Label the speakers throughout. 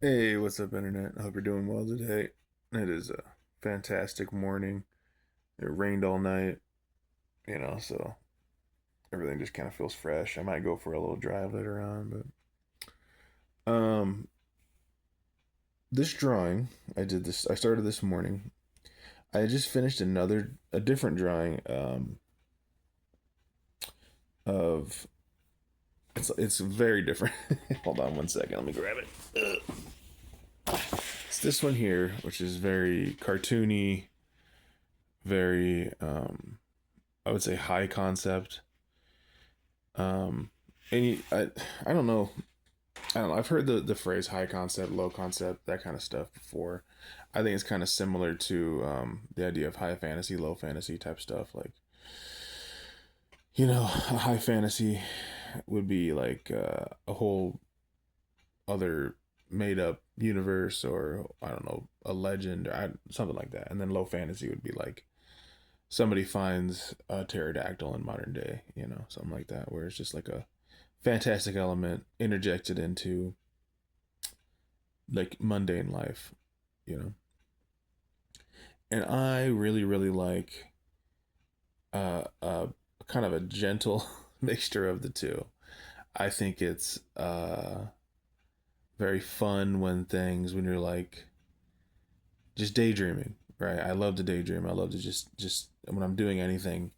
Speaker 1: Hey, what's up, Internet? I hope you're doing well today. It is a fantastic morning. It rained all night, so everything just kind of feels fresh. I might go for a little drive later on, but this drawing I started this morning. I just finished a different drawing of it's very different. Hold on one second, let me grab it. It's this one here, which is very cartoony, very I would say high concept. Um, I don't know. I don't know. I've heard the phrase high concept, low concept, that kind of stuff before. I think it's kind of similar to the idea of high fantasy, low fantasy type stuff. Like, a high fantasy would be like a whole other made up universe, or I don't know, a legend, or something like that. And then low fantasy would be like somebody finds a pterodactyl in modern day, something like that, where it's just like a fantastic element interjected into like mundane life, you know. And I really, really like kind of a gentle mixture of the two. I think it's very fun when you're like just daydreaming, right? I love to daydream. I love to just when I'm doing anything,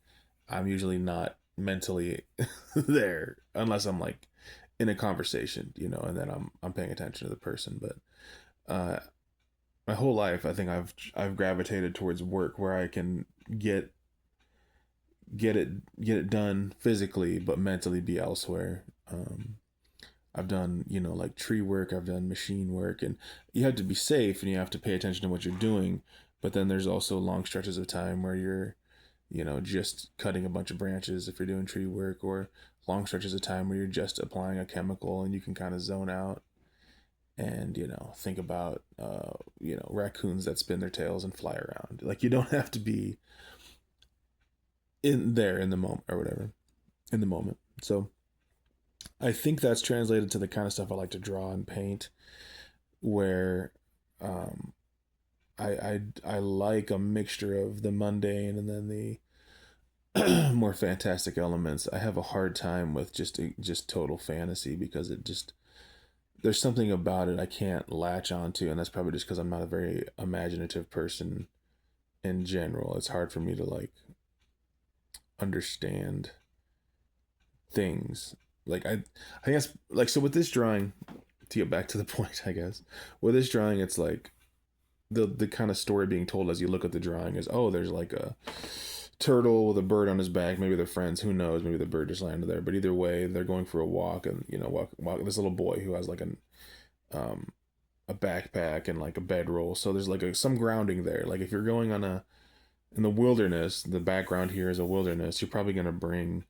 Speaker 1: I'm usually not mentally there unless I'm like in a conversation, and then I'm paying attention to the person. But uh, my whole life, I think I've gravitated towards work where I can get it done physically, but mentally be elsewhere. I've done, like tree work, I've done machine work, and you have to be safe and you have to pay attention to what you're doing. But then there's also long stretches of time where you're, just cutting a bunch of branches if you're doing tree work, or long stretches of time where you're just applying a chemical and you can kind of zone out and, think about, raccoons that spin their tails and fly around. Like, you don't have to be in there in the moment or whatever, in the moment. So I think that's translated to the kind of stuff I like to draw and paint, where um, I like a mixture of the mundane and then the more fantastic elements. I have a hard time with just total fantasy because it just there's something about it I can't latch onto, and that's probably just because I'm not a very imaginative person in general. It's hard for me to like understand things. I guess like so with this drawing, to get back to the point, I guess with this drawing, it's like the kind of story being told as you look at the drawing is, oh, there's like a turtle with a bird on his back. Maybe they're friends. Who knows? Maybe the bird just landed there. But either way, they're going for a walk, and walk this little boy who has like um a backpack and like a bedroll. So there's like some grounding there. Like if you're going on a in the wilderness, the background here is a wilderness. You're probably gonna bring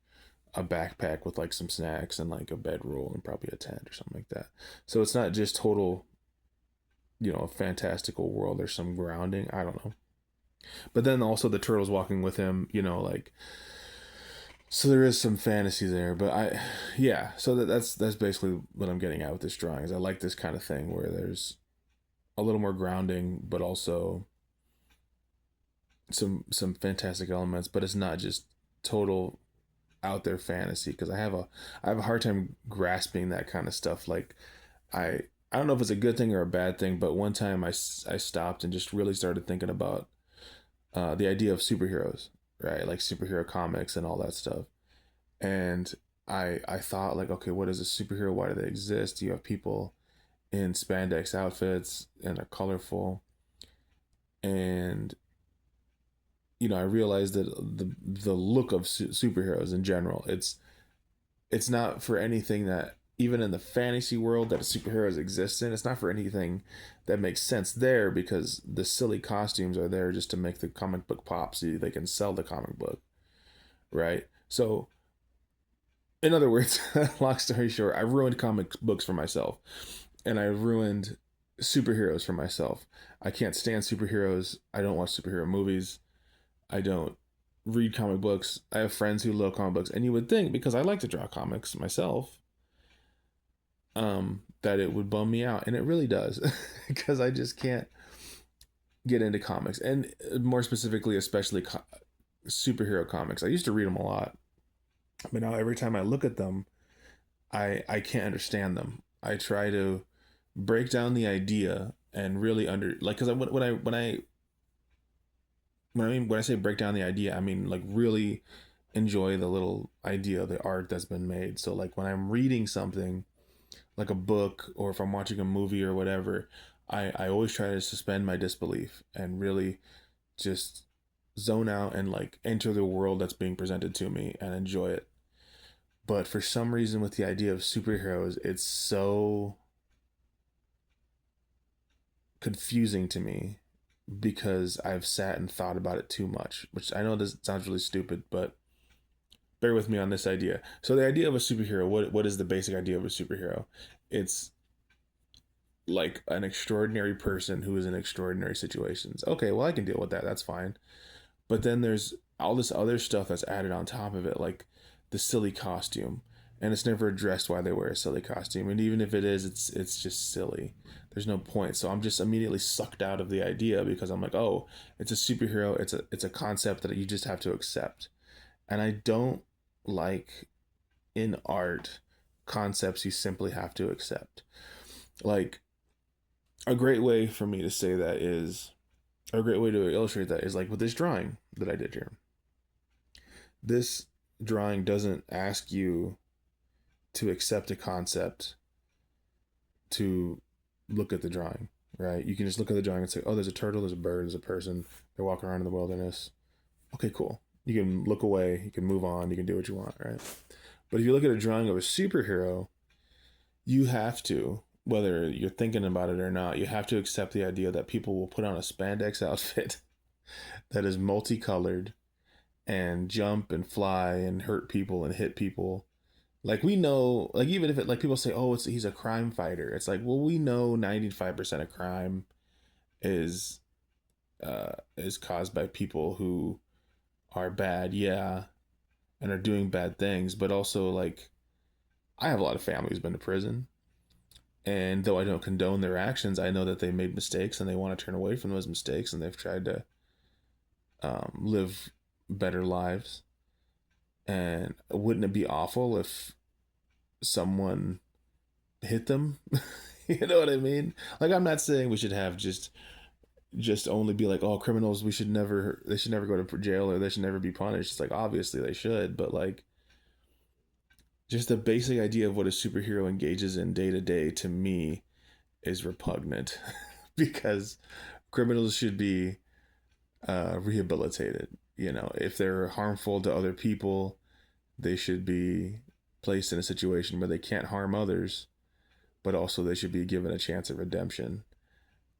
Speaker 1: a backpack with like some snacks and like a bedroll and probably a tent or something like that. So it's not just total, a fantastical world. There's some grounding. I don't know. But then also the turtle's walking with him, like so there is some fantasy there. But yeah. So that's basically what I'm getting at with this drawing. Is I like this kind of thing where there's a little more grounding, but also some fantastic elements. But it's not just total out there fantasy, because I have a hard time grasping that kind of stuff. Like I I don't know if it's a good thing or a bad thing, but one time I stopped and just really started thinking about the idea of superheroes, right? Like superhero comics and all that stuff. And I thought like, okay, what is a superhero? Why do they exist? You have people in spandex outfits and are colorful, and I realized that the look of superheroes in general, it's not for anything that, even in the fantasy world that superheroes exist in, it's not for anything that makes sense there, because the silly costumes are there just to make the comic book pop so they can sell the comic book, right? So in other words, long story short, I ruined comic books for myself, and I ruined superheroes for myself. I can't stand superheroes. I don't watch superhero movies. I don't read comic books. I have friends who love comic books, and you would think, because I like to draw comics myself, that it would bum me out, and it really does, because I just can't get into comics, and more specifically, especially superhero comics. I used to read them a lot, but now every time I look at them, I can't understand them. I try to break down the idea and really like, because when I say break down the idea, I mean like really enjoy the little idea, the art that's been made. So like when I'm reading something like a book, or if I'm watching a movie or whatever, I always try to suspend my disbelief and really just zone out and like enter the world that's being presented to me and enjoy it. But for some reason, with the idea of superheroes, it's so confusing to me because I've sat and thought about it too much, which I know this sounds really stupid, but bear with me on this idea. So the idea of a superhero, what is the basic idea of a superhero? It's like an extraordinary person who is in extraordinary situations. Okay, well I can deal with that. That's fine. But then there's all this other stuff that's added on top of it, like the silly costume. And it's never addressed why they wear a silly costume. And even if it is, it's just silly. There's no point. So I'm just immediately sucked out of the idea because I'm like, oh, it's a superhero. It's a concept that you just have to accept. And I don't like in art concepts you simply have to accept. Like a great way for me to say that is a great way to illustrate that is like with this drawing that I did here. This drawing doesn't ask you to accept a concept to look at the drawing, right? You can just look at the drawing and say, oh, there's a turtle, there's a bird, there's a person, they're walking around in the wilderness. Okay, cool. You can look away, you can move on, you can do what you want, right? But if you look at a drawing of a superhero, you have to, whether you're thinking about it or not, you have to accept the idea that people will put on a spandex outfit that is multicolored and jump and fly and hurt people and hit people. Like we know, like even if it, like people say, oh, he's a crime fighter. It's like, well, we know 95% of crime is is caused by people who are bad, yeah, and are doing bad things. But also, like, I have a lot of family who's been to prison, and though I don't condone their actions, I know that they made mistakes and they want to turn away from those mistakes, and they've tried to live better lives. And wouldn't it be awful if someone hit them? You know what I mean? Like I'm not saying we should have just only be like, oh, criminals, they should never go to jail or they should never be punished. It's like obviously they should, but like just the basic idea of what a superhero engages in day to day to me is repugnant because criminals should be rehabilitated. You know, if they're harmful to other people, they should be placed in a situation where they can't harm others, but also they should be given a chance of redemption.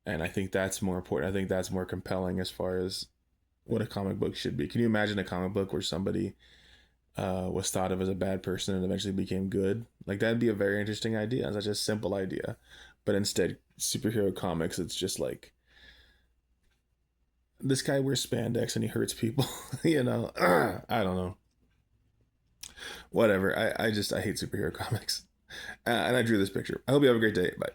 Speaker 1: And I think that's more important. I think that's more compelling as far as what a comic book should be. Can you imagine a comic book where somebody was thought of as a bad person and eventually became good? Like that'd be a very interesting idea. It's such a simple idea, but instead, superhero comics, it's just like this guy wears spandex and he hurts people. You know, I don't know. Whatever. I hate superhero comics, and I drew this picture. I hope you have a great day. Bye.